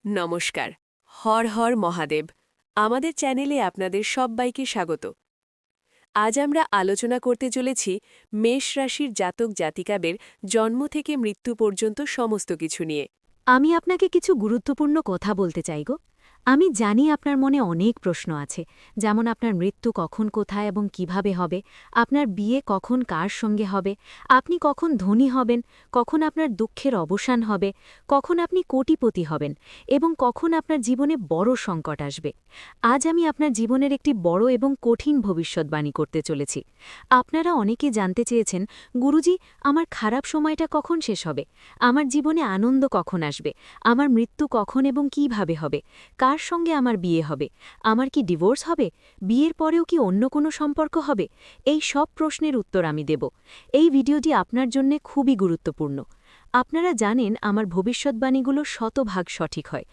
নমস্কার। হর হর মহাদেব। আমাদের চ্যানেলে আপনাদের সব্বাইকে স্বাগত। আজ আমরা আলোচনা করতে চলেছি মেষ রাশির জাতক জাতিকাদের জন্ম থেকে মৃত্যু পর্যন্ত সমস্ত কিছু নিয়ে। আমি আপনাকে কিছু গুরুত্বপূর্ণ কথা বলতে চাই গো। আমি জানি আপনার মনে অনেক প্রশ্ন আছে, যেমন আপনার মৃত্যু কখন, কোথায় এবং কিভাবে হবে, আপনার বিয়ে কখন, কার সঙ্গে হবে, আপনি কখন ধনী হবেন, কখন আপনার দুঃখের অবসান হবে, কখন আপনি কোটিপতি হবেন এবং কখন আপনার জীবনে বড় সংকট আসবে। আজ আমি আপনার জীবনের একটি বড় এবং কঠিন ভবিষ্যৎবাণী করতে চলেছি। আপনারা অনেকে জানতে চেয়েছেন, গুরুজি, আমার খারাপ সময়টা কখন শেষ হবে, আমার জীবনে আনন্দ কখন আসবে, আমার মৃত্যু কখন এবং কিভাবে হবে, কার সঙ্গে আমার বিয়ে হবে, আমার কি ডিভোর্স হবে, বিয়ের পরেও কি অন্য কোনো সম্পর্ক হবে। এই সব প্রশ্নের উত্তর আমি দেব। এই ভিডিওটি আপনার জন্য খুবই গুরুত্বপূর্ণ। আপনারা জানেন আমার ভবিষ্যৎবাণীগুলো শতভাগ সঠিক হয়।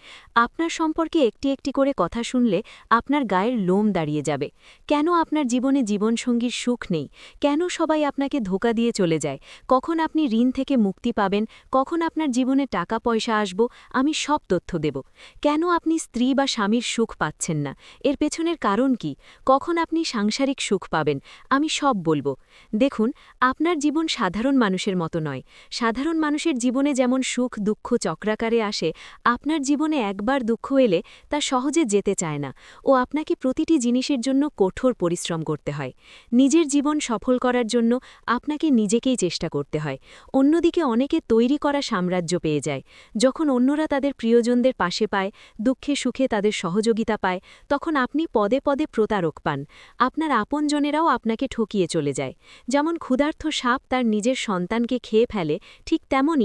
আপনার সম্পর্কে একটি একটি করে কথা শুনলে আপনার গায়ের লোম দাঁড়িয়ে যাবে। কেন আপনার জীবনে জীবনসঙ্গীর সুখ নেই, কেন সবাই আপনাকে ধোঁকা দিয়ে চলে যায়, কখন আপনি ঋণ থেকে মুক্তি পাবেন, কখন আপনার জীবনে টাকা পয়সা আসব, আমি সব তথ্য দেব। কেন আপনি স্ত্রী বা স্বামীর সুখ পাচ্ছেন না, এর পেছনের কারণ কি, কখন আপনি সাংসারিক সুখ পাবেন, আমি সব বলবো। দেখুন, আপনার জীবন সাধারণ মানুষের মতো নয়। সাধারণ মানুষের জীবনে যেমন সুখ দুঃখ চক্রাকারে আসে, আপনার জীবনে একবার দুঃখ এলে তা সহজে যেতে চায় না ও আপনাকে প্রতিটি জিনিসের জন্য কঠোর পরিশ্রম করতে হয়। নিজের জীবন সফল করার জন্য আপনাকে নিজেকেই চেষ্টা করতে হয়। অন্যদিকে অনেকে তৈরি করা সাম্রাজ্য পেয়ে যায়। যখন অন্যরা তাদের প্রিয়জনদের পাশে পায়, দুঃখে সুখে তাদের সহযোগিতা পায়, তখন আপনি পদে পদে প্রতারক পান। আপনার আপনজনেরাও আপনাকে ঠকিয়ে চলে যায়। যেমন ক্ষুধার্ত সাপ তার নিজের সন্তানকে খেয়ে ফেলে, ঠিক তেমনই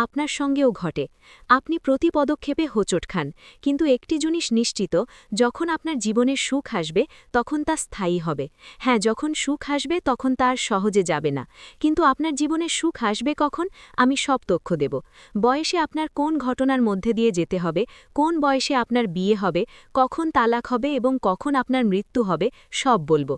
আপনার সঙ্গেও ঘটে। আপনি প্রতি পদক্ষেপে হোঁচট খান, কিন্তু একটি জিনিস নিশ্চিত, যখন আপনার জীবনে সুখ আসবে তখন তা স্থায়ী হবে। হ্যাঁ, যখন সুখ আসবে তখন তা আর সহজে যাবে না। কিন্তু আপনার জীবনে সুখ আসবে কখন, আমি সব তথ্য দেব। বয়সে আপনার কোন ঘটনার মধ্যে দিয়ে যেতে হবে, কোন বয়সে আপনার বিয়ে হবে, কখন তালাক হবে এবং কখন আপনার মৃত্যু হবে, সব বলবো।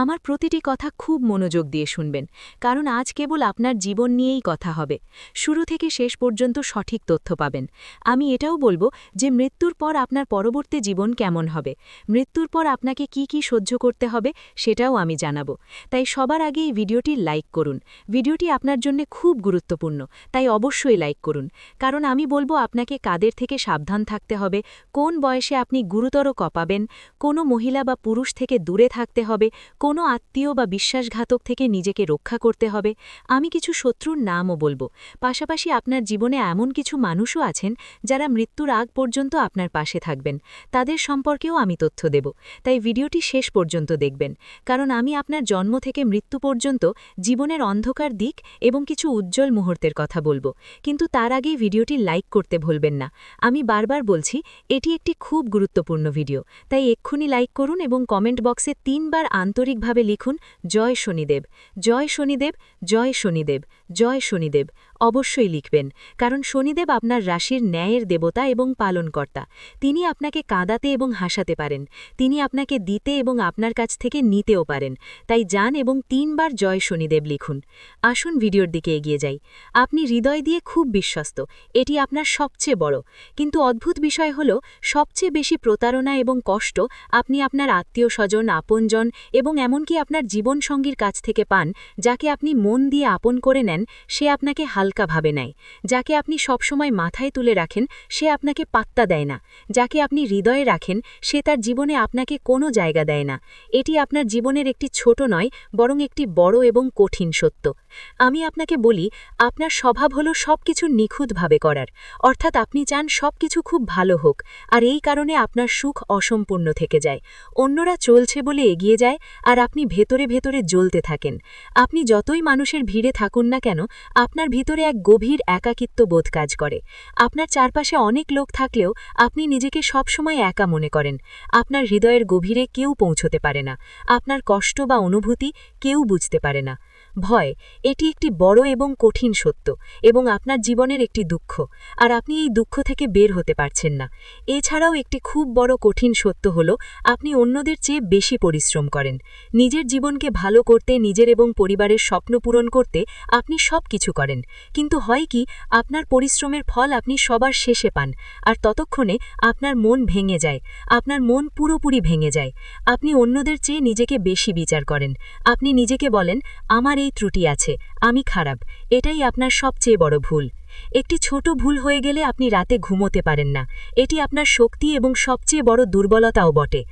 আমার প্রতিটি কথা খুব মনোযোগ দিয়ে শুনবেন, কারণ আজ কেবল আপনার জীবন নিয়েই কথা হবে। শুরু থেকে শেষ পর্যন্ত সঠিক তথ্য পাবেন। আমি এটাও বলবো যে মৃত্যুর পর আপনার পরবর্তী জীবন কেমন হবে, মৃত্যুর পর আপনাকে কি কি সহ্য করতে হবে সেটাও আমি জানাবো। তাই সবার আগে এই ভিডিওটি লাইক করুন। ভিডিওটি আপনার জন্য খুব গুরুত্বপূর্ণ, তাই অবশ্যই লাইক করুন। কারণ আমি বলবো আপনাকে কাদের থেকে সাবধান থাকতে হবে, কোন বয়সে আপনি গুরুতর কপাবেন, কোনো মহিলা বা পুরুষ থেকে দূরে থাকতে হবে, কোনো আত্মীয় বা বিশ্বাসঘাতক থেকে নিজেকে রক্ষা করতে হবে। আমি কিছু শত্রুর নামও বলবো। পাশাপাশি আপনার জীবনে এমন কিছু মানুষও আছেন যারা মৃত্যুর আগ পর্যন্ত আপনার পাশে থাকবেন, তাদের সম্পর্কেও আমি তথ্য দেব। তাই ভিডিওটি শেষ পর্যন্ত দেখবেন, কারণ আমি আপনার জন্ম থেকে মৃত্যু পর্যন্ত জীবনের অন্ধকার দিক এবং কিছু উজ্জ্বল মুহূর্তের কথা বলবো। কিন্তু তার আগেই ভিডিওটি লাইক করতে ভুলবেন না। আমি বারবার বলছি, এটি একটি খুব গুরুত্বপূর্ণ ভিডিও, তাই এক্ষুনি লাইক করুন এবং কমেন্ট বক্সে 3 বার আন্তরিকভাবে লিখুন, জয় শনিদেব, জয় শনিদেব, জয় শনিদেব, জয় শনিদেব। অবশ্যই লিখবেন, কারণ শনিদেব আপনার রাশির ন্যায়ের দেবতা এবং পালনকর্তা। তিনি আপনাকে কাঁদাতে এবং হাসাতে পারেন, তিনি আপনাকে দিতে এবং আপনার কাছ থেকে নিতেও পারেন। তাই যান এবং 3 বার জয় শনিদেব লিখুন। আসুন ভিডিওর দিকে এগিয়ে যাই। আপনি হৃদয় দিয়ে খুব বিশ্বস্ত, এটি আপনার সবচেয়ে বড়। কিন্তু অদ্ভুত বিষয় হল, সবচেয়ে বেশি প্রতারণা এবং কষ্ট আপনি আপনার আত্মীয় স্বজন, আপনজন এবং এমনকি আপনার জীবনসঙ্গীর কাছ থেকে পান। যাকে আপনি মন দিয়ে আপন করে নেন, সে আপনাকে হালকাভাবে নেয়। যাকে আপনি সবসময় মাথায় তুলে রাখেন, সে আপনাকে পাত্তা দেয় না। যাকে আপনি হৃদয়ে রাখেন, সে তার জীবনে আপনাকে কোনো জায়গা দেয় না। এটি আপনার জীবনের একটি ছোট নয়, বরং একটি বড় এবং কঠিন সত্য। আমি আপনাকে বলি, আপনার স্বভাব হলো সবকিছু নিখুঁতভাবে করার, অর্থাৎ আপনি চান সবকিছু খুব ভালো হোক, আর এই কারণে আপনার সুখ অসম্পূর্ণ থেকে যায়। অন্যরা চলছে বলে এগিয়ে যায়, আর আপনি ভেতরে ভেতরে জ্বলতে থাকেন। আপনি যতই মানুষের ভিড়ে থাকুন না কেন, আপনার ভিতরে এক গভীর একাকিত্ব বোধ কাজ করে। আপনার চারপাশে অনেক লোক থাকলেও আপনি নিজেকে সবসময় একা মনে করেন। আপনার হৃদয়ের গভীরে কেউ পৌঁছতে পারে না, আপনার কষ্ট বা অনুভূতি কেউ বুঝতে পারে না। ভয় এটি একটি বড় এবং কঠিন সত্য এবং আপনার জীবনের একটি দুঃখ, আর আপনি এই দুঃখ থেকে বের হতে পারছেন না। এছাড়াও একটি খুব বড় কঠিন সত্য হল আপনি অন্যদের চেয়ে বেশি পরিশ্রম করেন। নিজের জীবনকে ভালো করতে, নিজের এবং পরিবারের স্বপ্ন পূরণ করতে আপনি সব কিছু করেন, কিন্তু হয় কি, আপনার পরিশ্রমের ফল আপনি সবার শেষে পান, আর ততক্ষণে আপনার মন ভেঙে যায়, আপনার মন পুরোপুরি ভেঙে যায়। আপনি অন্যদের চেয়ে নিজেকে বেশি বিচার করেন। আপনি নিজেকে বলেন, আমার এই ত্রুটি আছে, আমি খারাপ। এটাই আপনার সবচেয়ে বড় ভুল। একটি ছোট ভুল হয়ে গেলে আপনি রাতে ঘুমোতে পারেন না। এটি আপনার শক্তি এবং সবচেয়ে বড় দুর্বলতাও বটে।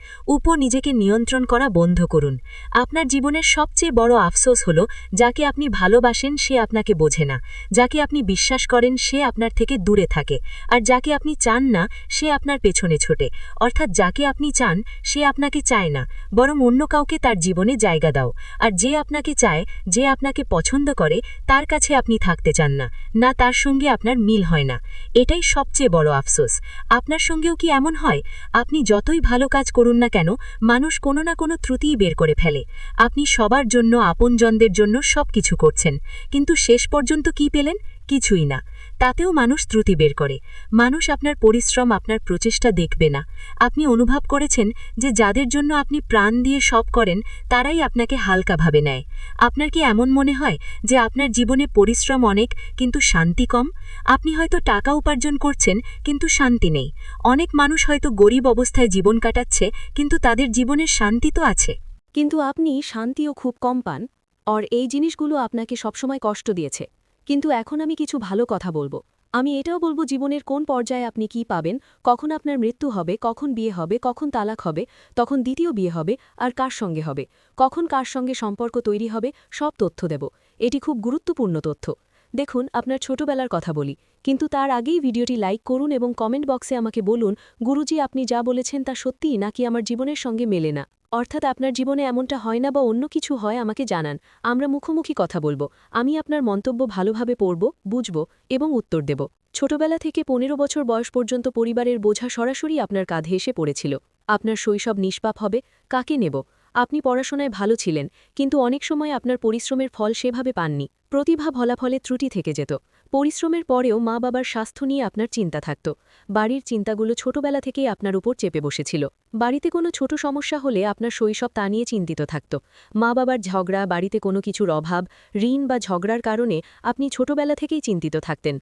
নিজেকে নিয়ন্ত্রণ করা বন্ধ করুন। আপনার জীবনের সবচেয়ে বড় আফসোস হল যাকে আপনি ভালোবাসেন সে আপনাকে বোঝে না, যাকে আপনি বিশ্বাস করেন সে আপনার থেকে দূরে থাকে, আর যাকে আপনি চান না সে আপনার পেছনে ছোটে। অর্থাৎ যাকে আপনি চান সে আপনাকে চায় না, বরং অন্য কাউকে তার জীবনে জায়গা দাও। আর যে আপনাকে চায়, যে আপনাকে পছন্দ করে, তার কাছে আপনি থাকতে চান না, না তার সঙ্গে আপনার মিল হয় না। এটাই সবচেয়ে বড় আফসোস। আপনার সঙ্গেও কি এমন হয়? আপনি যতই ভালো কাজ করুন না কেন, মানুষ কোনো না কোনো ত্রুটিই বের করে ফেলে। আপনি সবার জন্য, আপনজনদের জন্য সবকিছু করছেন, কিন্তু শেষ পর্যন্ত কি পেলেন? কিছুই না। তাতেও মানুষ ত্রুটি বের করে। মানুষ আপনার পরিশ্রম, আপনার প্রচেষ্টা দেখবে না। আপনি অনুভব করেছেন যে যাদের জন্য আপনি প্রাণ দিয়ে সব করেন তারাই আপনাকে হালকাভাবে নেয়। আপনার কি এমন মনে হয় যে আপনার জীবনে পরিশ্রম অনেক কিন্তু শান্তি কম? আপনি হয়তো টাকা উপার্জন করছেন কিন্তু শান্তি নেই। অনেক মানুষ হয়তো গরিব অবস্থায় জীবন কাটাচ্ছে কিন্তু তাদের জীবনের শান্তি তো আছে। কিন্তু আপনি শান্তিও খুব কম পান, আর এই জিনিসগুলো আপনাকে সবসময় কষ্ট দিয়েছে। কিন্তু এখন আমি কিছু ভালো কথা বলবো। আমি এটাও বলবো জীবনের কোন পর্যায়ে আপনি কি পাবেন, কখন আপনার মৃত্যু হবে, কখন বিয়ে হবে, কখন তালাক হবে, তখন দ্বিতীয় বিয়ে হবে, আর কার সঙ্গে হবে, কখন কার সঙ্গে সম্পর্ক তৈরি হবে, সব তথ্য দেব। এটি খুব গুরুত্বপূর্ণ তথ্য। দেখুন, আপনার ছোটবেলার কথা বলি, কিন্তু তার আগেই ভিডিওটি লাইক করুন এবং কমেন্ট বক্সে আমাকে বলুন, গুরুজি আপনি যা বলেছেন তা সত্যিই নাকি আমার জীবনের সঙ্গে মেলে না। অর্থাৎ আপনার জীবনে এমনটা হয় না বা অন্য কিছু হয়, আমাকে জানান। আমরা মুখোমুখি কথা বলবো। আমি আপনার মন্তব্য ভালোভাবে পড়ব, বুঝব এবং উত্তর দেব। ছোটবেলা থেকে 15 বছর বয়স পর্যন্ত পরিবারের বোঝা সরাসরি আপনার কাঁধে এসে পড়েছিল। আপনার শৈশব নিষ্পাপ হবে? কাকে নেব? আপনি পড়াশোনায় ভালো ছিলেন, কিন্তু অনেক সময় আপনার পরিশ্রমের ফল সেভাবে পাননি। প্রতিভা ফলাফলে ত্রুটি থেকে যেত। পরিশ্রমের পরেও মা বাবার স্বাস্থ্য নিয়ে আপনার চিন্তা থাকত। বাড়ির চিন্তাগুলো ছোটবেলা থেকেই আপনার উপর চেপে বসেছিল। বাড়িতে কোনো ছোট সমস্যা হলে আপনার শৈশব তা নিয়ে চিন্তিত থাকত। মা বাবার ঝগড়া, বাড়িতে কোনো কিছুর অভাব, ঋণ বা ঝগড়ার কারণে আপনি ছোটবেলা থেকেই চিন্তিত থাকতেন।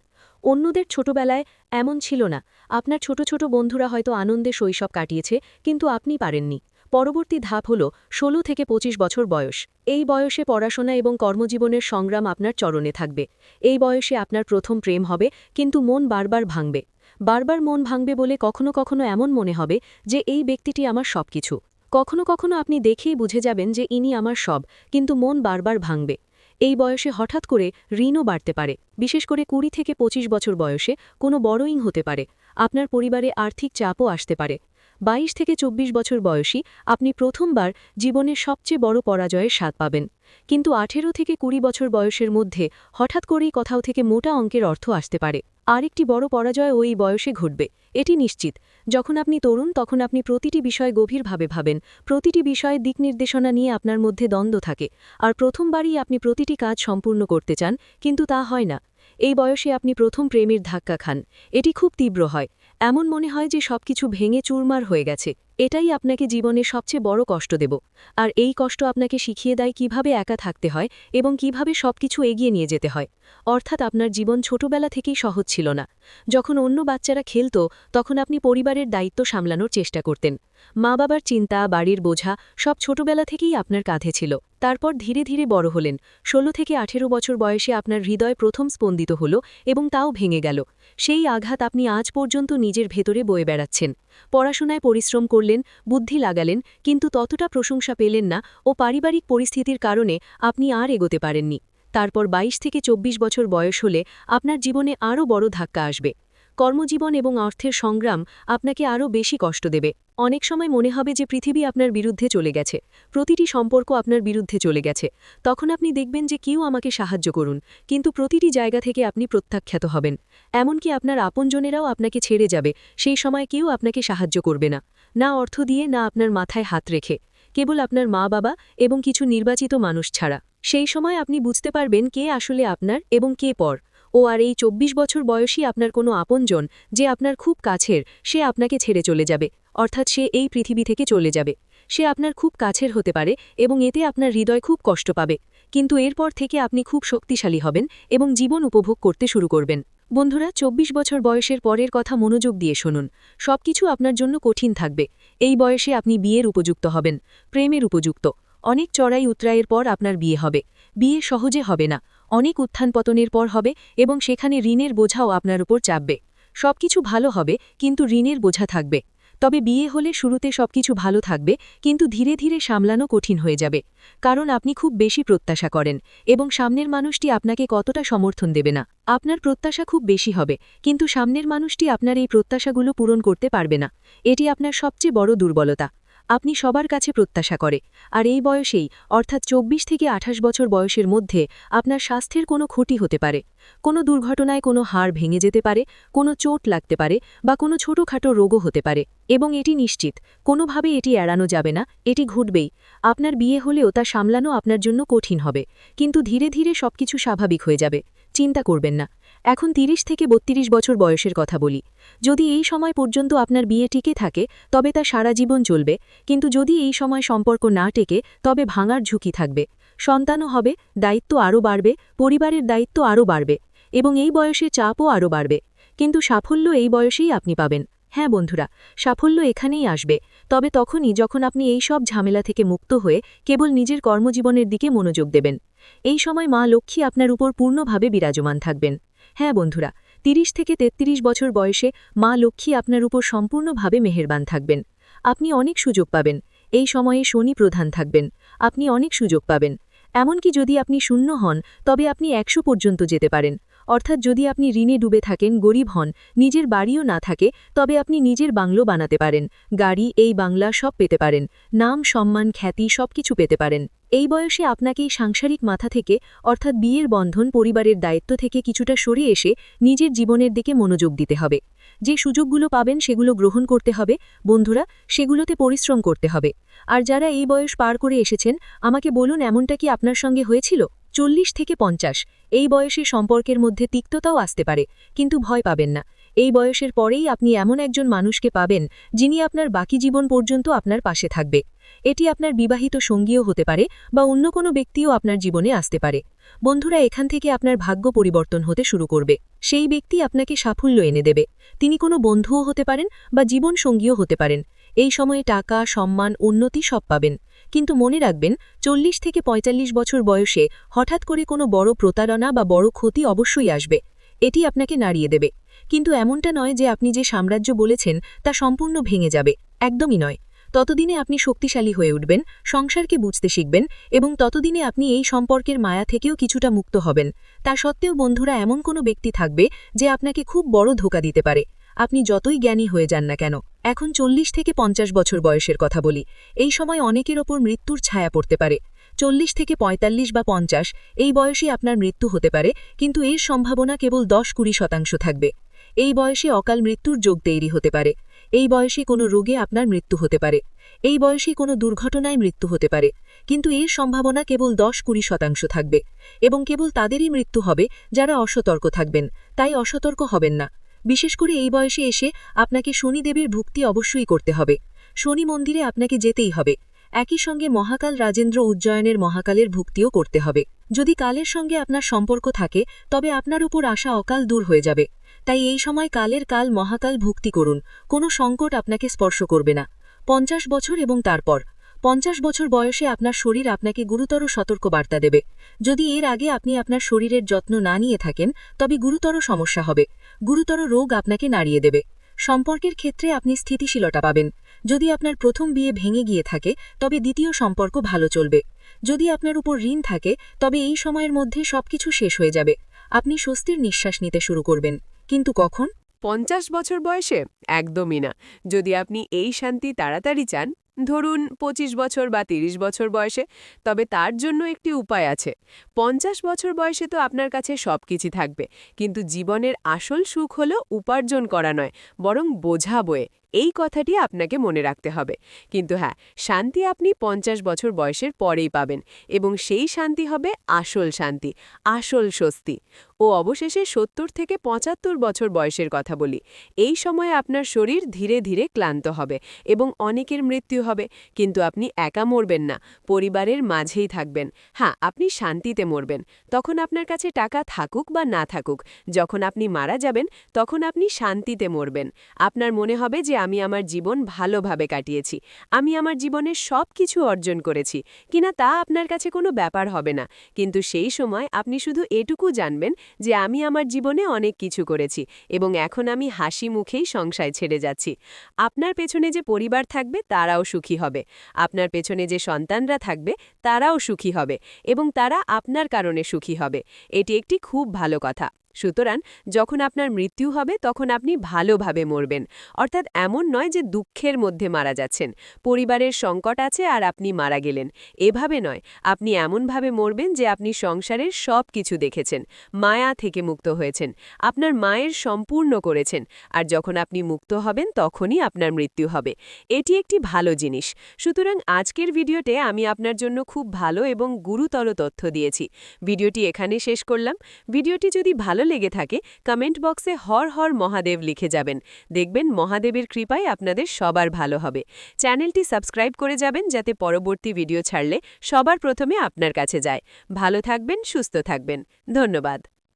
অন্যদের ছোটবেলায় এমন ছিল না। আপনার ছোট ছোট বন্ধুরা হয়তো আনন্দে শৈশব কাটিয়েছে, কিন্তু আপনি পারেননি। পরবর্তী ধাপ হল 16 থেকে 25 বছর বয়স। এই বয়সে পড়াশোনা এবং কর্মজীবনের সংগ্রাম আপনার চরণে থাকবে। এই বয়সে আপনার প্রথম প্রেম হবে, কিন্তু মন বারবার ভাঙবে। বারবার মন ভাঙবে বলে কখনো কখনো এমন মনে হবে যে এই ব্যক্তিটি আমার সবকিছু। কখনো কখনো আপনি দেখেই বুঝে যাবেন যে ইনি আমার সব, কিন্তু মন বারবার ভাঙবে। এই বয়সে হঠাৎ করে ঋণও বাড়তে পারে, বিশেষ করে 20 থেকে 25 বছর বয়সে কোনো বড়ইং হতে পারে। আপনার পরিবারে আর্থিক চাপও আসতে পারে। 22 থেকে 24 বছর বয়সী আপনি প্রথমবার জীবনের সবচেয়ে বড় পরাজয়ের স্বাদ পাবেন। কিন্তু 18 থেকে 20 বছর বয়সের মধ্যে হঠাৎ করেই কোথাও থেকে মোটা অঙ্কের অর্থ আসতে পারে। আরেকটি বড় পরাজয় ওই বয়সে ঘটবে, এটি নিশ্চিত। যখন আপনি তরুণ তখন আপনি প্রতিটি বিষয় গভীরভাবে ভাবেন, প্রতিটি বিষয়ে দিক নির্দেশনা নিয়ে আপনার মধ্যে দ্বন্দ্ব থাকে, আর প্রথমবারই আপনি প্রতিটি কাজ সম্পূর্ণ করতে চান, কিন্তু তা হয় না। এই বয়সে আপনি প্রথম প্রেমের ধাক্কা খান। এটি খুব তীব্র হয়। এমন মনে হয় যে সবকিছু ভেঙে চুরমার হয়ে গেছে। এটাই আপনাকে জীবনে সবচেয়ে বড় কষ্ট দেব। আর এই কষ্ট আপনাকে শিখিয়ে দেয় কিভাবে একা থাকতে হয় এবং কিভাবে সবকিছু এগিয়ে নিয়ে যেতে হয়। অর্থাৎ আপনার জীবন ছোটবেলা থেকেই সহজ ছিল না। যখন অন্য বাচ্চারা খেলত তখন আপনি পরিবারের দায়িত্ব সামলানোর চেষ্টা করতেন। মা বাবার চিন্তা, বাড়ির বোঝা সব ছোটবেলা থেকেই আপনার কাঁধে ছিল। তারপর ধীরে ধীরে বড় হলেন। 16 থেকে 18 বছর বয়সে আপনার হৃদয় প্রথম স্পন্দিত হল এবং তাও ভেঙে গেল। সেই আঘাত আপনি আজ পর্যন্ত নিজের ভেতরে বয়ে বেড়াচ্ছেন। পড়াশোনায় পরিশ্রম করলেন, বুদ্ধি লাগালেন, কিন্তু ততটা প্রশংসা পেলেন না ও পারিবারিক পরিস্থিতির কারণে আপনি আর এগোতে পারেননি। তারপর 22 থেকে 24 বছর বয়স হলে আপনার জীবনে আরও বড় ধাক্কা আসবে। কর্মজীবন এবং অর্থের সংগ্রাম আপনাকে আরও বেশি কষ্ট দেবে। অনেক সময় মনে হবে যে পৃথিবী আপনার বিরুদ্ধে চলে গেছে, প্রতিটি সম্পর্ক আপনার বিরুদ্ধে চলে গেছে। তখন আপনি দেখবেন যে কেউ আমাকে সাহায্য করুন, কিন্তু প্রতিটি জায়গা থেকে আপনি প্রত্যাখ্যাত হবেন। এমনকি আপনার আপনজনেরাও আপনাকে ছেড়ে যাবে, সেই সময় কেউ আপনাকে সাহায্য করবে না, না অর্থ দিয়ে, না আপনার মাথায় হাত রেখে, কেবল আপনার মা বাবা এবং কিছু নির্বাচিত মানুষ ছাড়া। সেই সময় আপনি বুঝতে পারবেন কে আসলে আপনার এবং কে পর। আর এই ২৪ বছর বয়সী আপনার কোনো আপনজন যে আপনার খুব কাছের, সে আপনাকে ছেড়ে চলে যাবে, অর্থাৎ সে এই পৃথিবী থেকে চলে যাবে। সে আপনার খুব কাছের হতে পারে এবং এতে আপনার হৃদয় খুব কষ্ট পাবে, কিন্তু এরপর থেকে আপনি খুব শক্তিশালী হবেন এবং জীবন উপভোগ করতে শুরু করবেন। বন্ধুরা, ২৪ বছর বয়সের পরের কথা মনোযোগ দিয়ে শুনুন। সবকিছু আপনার জন্য কঠিন থাকবে। এই বয়সে আপনি বিয়ের উপযুক্ত হবেন, প্রেমের উপযুক্ত। অনেক চড়াই উতরাইয়ের পর আপনার বিয়ে হবে। বিয়ে সহজে হবে না, অনেক উত্থান পতনের পর হবে এবং সেখানে ঋণের বোঝাও আপনার উপর চাপবে। সবকিছু ভালো হবে, কিন্তু ঋণের বোঝা থাকবে। তবে বিয়ে হলে শুরুতে সবকিছু ভালো থাকবে, কিন্তু ধীরে ধীরে সামলানো কঠিন হয়ে যাবে, কারণ আপনি খুব বেশি প্রত্যাশা করেন এবং সামনের মানুষটি আপনাকে কতটা সমর্থন দেবে না। আপনার প্রত্যাশা খুব বেশি হবে, কিন্তু সামনের মানুষটি আপনার এই প্রত্যাশাগুলো পূরণ করতে পারবে না। এটি আপনার সবচেয়ে বড় দুর্বলতা। আপনি সবার কাছে প্রত্যাশা করে, আর এই বয়সেই, অর্থাৎ ২৪ থেকে ২৮ বছর বয়সের মধ্যে আপনার স্বাস্থ্যের কোনো ক্ষতি হতে পারে। কোনো দুর্ঘটনায় কোনো হাড় ভেঙে যেতে পারে, কোনো চোট লাগতে পারে, বা কোনো ছোটোখাটো রোগও হতে পারে, এবং এটি নিশ্চিত, কোনোভাবে এটি এড়ানো যাবে না, এটি ঘটবেই। আপনার বিয়ে হলেও তা সামলানো আপনার জন্য কঠিন হবে, কিন্তু ধীরে ধীরে সবকিছু স্বাভাবিক হয়ে যাবে। চিন্তা করবেন না। এখন ৩০ থেকে ৩২ বছর বয়সের কথা বলি। যদি এই সময় পর্যন্ত আপনার বিয়ে টিকে থাকে, তবে তা সারা জীবন চলবে, কিন্তু যদি এই সময় সম্পর্ক না টেকে, তবে ভাঙার ঝুঁকি থাকবে। সন্তানও হবে, দায়িত্ব আরও বাড়বে, পরিবারের দায়িত্ব আরও বাড়বে, এবং এই বয়সে চাপও আরও বাড়বে। কিন্তু সাফল্য এই বয়সেই আপনি পাবেন। হ্যাঁ বন্ধুরা, সাফল্য এখানেই আসবে, তবে তখনই যখন আপনি এই সব ঝামেলা থেকে মুক্ত হয়ে কেবল নিজের কর্মজীবনের দিকে মনোযোগ দেবেন। এই সময় মা লক্ষ্মী আপনার উপর পূর্ণভাবে বিরাজমান থাকবেন। হ্যাঁ বন্ধুরা, ৩০ থেকে ৩৩ বছর বয়সে মা লক্ষ্মী আপনার উপর সম্পূর্ণভাবে মেহেরবান থাকবেন। আপনি অনেক সুযোগ পাবেন। এই সময়ে শনি প্রধান থাকবেন। আপনি অনেক সুযোগ পাবেন। এমনকি যদি আপনি শূন্য হন, তবে আপনি ১০০ পর্যন্ত যেতে পারেন। অর্থাৎ যদি আপনি ঋণে ডুবে থাকেন, গরিব হন, নিজের বাড়িও না থাকে, তবে আপনি নিজের বাংলো বানাতে পারেন, গাড়ি, এই বাংলা সব পেতে পারেন, নাম, সম্মান, খ্যাতি সবকিছু পেতে পারেন। এই বয়সে আপনাকে এই সাংসারিক মাথা থেকে, অর্থাৎ বিয়ের বন্ধন, পরিবারের দায়িত্ব থেকে কিছুটা সরে এসে নিজের জীবনের দিকে মনোযোগ দিতে হবে। যে সুযোগগুলো পাবেন সেগুলো গ্রহণ করতে হবে বন্ধুরা, সেগুলোতে পরিশ্রম করতে হবে। আর যারা এই বয়স পার করে এসেছেন, আমাকে বলুন এমনটা কি আপনার সঙ্গে হয়েছিল? ৪০ থেকে ৫০ এই বয়সে সম্পর্কের মধ্যে তিক্ততাও আসতে পারে, কিন্তু ভয় পাবেন না। এই বয়সের পরেই আপনি এমন একজন মানুষকে পাবেন যিনি আপনার বাকি জীবন পর্যন্ত আপনার পাশে থাকবে। এটি আপনার বিবাহিত সঙ্গীও হতে পারে, বা অন্য কোনো ব্যক্তিও আপনার জীবনে আসতে পারে। বন্ধুরা, এখান থেকে আপনার ভাগ্য পরিবর্তন হতে শুরু করবে। সেই ব্যক্তি আপনাকে সাফল্য এনে দেবে। তিনি কোনো বন্ধুও হতে পারেন, বা জীবন সঙ্গীও হতে পারেন। এই সময়ে টাকা, সম্মান, উন্নতি সব পাবেন। কিন্তু মনে রাখবেন, ৪০ থেকে ৪৫ বছর বয়সে হঠাৎ করে কোনো বড় প্রতারণা বা বড় ক্ষতি অবশ্যই আসবে। এটি আপনাকে নাড়িয়ে দেবে। কিন্তু এমনটা নয় যে আপনি যে সাম্রাজ্য বলেছেন তা সম্পূর্ণ ভেঙে যাবে, একদমই নয়। ততদিনে আপনি শক্তিশালী হয়ে উঠবেন, সংসারকে বুঝতে শিখবেন, এবং ততদিনে আপনি এই সম্পর্কের মায়া থেকেও কিছুটা মুক্ত হবেন। তা সত্ত্বেও বন্ধুরা, এমন কোনো ব্যক্তি থাকবে যে আপনাকে খুব বড় ধোঁকা দিতে পারে, আপনি যতই জ্ঞানী হয়ে যান না কেন। এখন ৪০ থেকে ৫০ বছর বয়সের কথা বলি। এই সময় অনেকের ওপর মৃত্যুর ছায়া পড়তে পারে। ৪০ থেকে ৪৫ বা ৫০ এই বয়সে আপনার মৃত্যু হতে পারে, কিন্তু এর সম্ভাবনা কেবল ১০-২০% থাকবে। এই বয়সে অকাল মৃত্যুর যোগ তৈরি হতে পারে। এই বয়সে কোনো রোগে আপনার মৃত্যু হতে পারে। এই বয়সে কোনো দুর্ঘটনায় মৃত্যু হতে পারে, কিন্তু এর সম্ভাবনা কেবল ১০-২০% থাকবে, এবং কেবল তাদেরই মৃত্যু হবে যারা অসতর্ক থাকবেন। তাই অসতর্ক হবেন না। বিশেষ করে এই বয়সে এসে আপনাকে শনিদেবের ভক্তি অবশ্যই করতে হবে। শনি মন্দিরে আপনাকে যেতেই হবে। একই সঙ্গে মহাকাল রাজেন্দ্র উজ্জয়নের মহাকালের ভক্তিও করতে হবে। যদি কালের সঙ্গে আপনার সম্পর্ক থাকে, তবে আপনার উপর আসা অকাল দূর হয়ে যাবে। তাই এই সময় কালের কাল মহাকাল ভক্তি করুন। কোনো সংকট আপনাকে স্পর্শ করবে না। ৫০ বছর এবং তারপর ৫০ বছর বয়সে আপনার শরীর আপনাকে গুরুতর সতর্ক বার্তা দেবে। যদি এর আগে আপনি আপনার শরীরের যত্ন না নিয়ে থাকেন, তবে গুরুতর সমস্যা হবে। গুরুতর রোগ আপনাকে নাড়িয়ে দেবে। সম্পর্কের ক্ষেত্রে আপনি স্থিতিশীলতা পাবেন। যদি আপনার প্রথম বিয়ে ভেঙে গিয়ে থাকে, তবে দ্বিতীয় সম্পর্ক ভালো চলবে। যদি আপনার উপর ঋণ থাকে, তবে এই সময়ের মধ্যে সবকিছু শেষ হয়ে যাবে। আপনি স্বস্তির নিঃশ্বাস নিতে শুরু করবেন। কিন্তু কখন? ৫০ বছর বয়সে? একদমই না। যদি আপনি এই শান্তি তাড়াতাড়ি চান, ধরুন ২৫ বছর বা ৩০ বছর বয়সে, তবে তার জন্য একটি উপায় আছে। ৫০ বছর বয়সে তো আপনার কাছে সবকিছু থাকবে, কিন্তু জীবনের আসল সুখ হল উপার্জন করা নয়, বরং বোঝা বয়ে। এই কথাটি আপনাকে মনে রাখতে হবে। কিন্তু হ্যাঁ, শান্তি আপনি 50 বছর বয়সের পরেই পাবেন, এবং সেই শান্তি হবে আসল শান্তি, আসল স্বস্তি। ও অবশেষে 70 থেকে 75 বছর বয়সের কথা বলি। এই সময়ে আপনার শরীর ধীরে ধীরে ক্লান্ত হবে এবং অনেকের মৃত্যু হবে, কিন্তু আপনি একা মরবেন না, পরিবারের মাঝেই থাকবেন। হ্যাঁ, আপনি শান্তিতে মরবেন। তখন আপনার কাছে টাকা থাকুক বা না থাকুক, যখন আপনি মারা যাবেন তখন আপনি শান্তিতে মরবেন। আপনার মনে হবে যে আমি আমার জীবন ভালোভাবে কাটিয়েছি, আমি আমার জীবনের সব কিছু অর্জন করেছি কিনা তা আপনার কাছে কোনো ব্যাপার হবে না। কিন্তু সেই সময় আপনি শুধু এটুকু জানবেন যে আমি আমার জীবনে অনেক কিছু করেছি এবং এখন আমি হাসি মুখেই সংসার ছেড়ে যাচ্ছি। আপনার পেছনে যে পরিবার থাকবে তারাও সুখী হবে, আপনার পেছনে যে সন্তানরা থাকবে তারাও সুখী হবে এবং তারা আপনার কারণে সুখী হবে। এটি একটি খুব ভালো কথা। সুতরাং যখন আপনার মৃত্যু হবে তখন আপনি ভালোভাবে মরবেন, অর্থাৎ এমন নয় যে দুঃখের মধ্যে মারা যাচ্ছেন, পরিবারের সংকট আছে আর আপনি মারা গেলেন, এভাবে নয়। আপনি এমনভাবে মরবেন যে আপনি সংসারের সব কিছু দেখেছেন, মায়া থেকে মুক্ত হয়েছেন, আপনার মায়ের সম্পূর্ণ করেছেন, আর যখন আপনি মুক্ত হবেন তখনই আপনার মৃত্যু হবে। এটি একটি ভালো জিনিস। সুতরাং আজকের ভিডিওতে আমি আপনার জন্য খুব ভালো এবং গুরুতর তথ্য দিয়েছি। ভিডিওটি এখানে শেষ করলাম। ভিডিওটি যদি ভালো লেগে থাকে কমেন্ট বক্সে হর হর মহাদেব লিখে যাবেন। দেখবেন মহাদেবের কৃপায় আপনাদের সবার ভালো হবে। চ্যানেলটি সাবস্ক্রাইব করে যাবেন যাতে পরবর্তী ভিডিও ছাড়লে সবার প্রথমে আপনার কাছে যায়। ভালো থাকবেন, সুস্থ থাকবেন। ধন্যবাদ।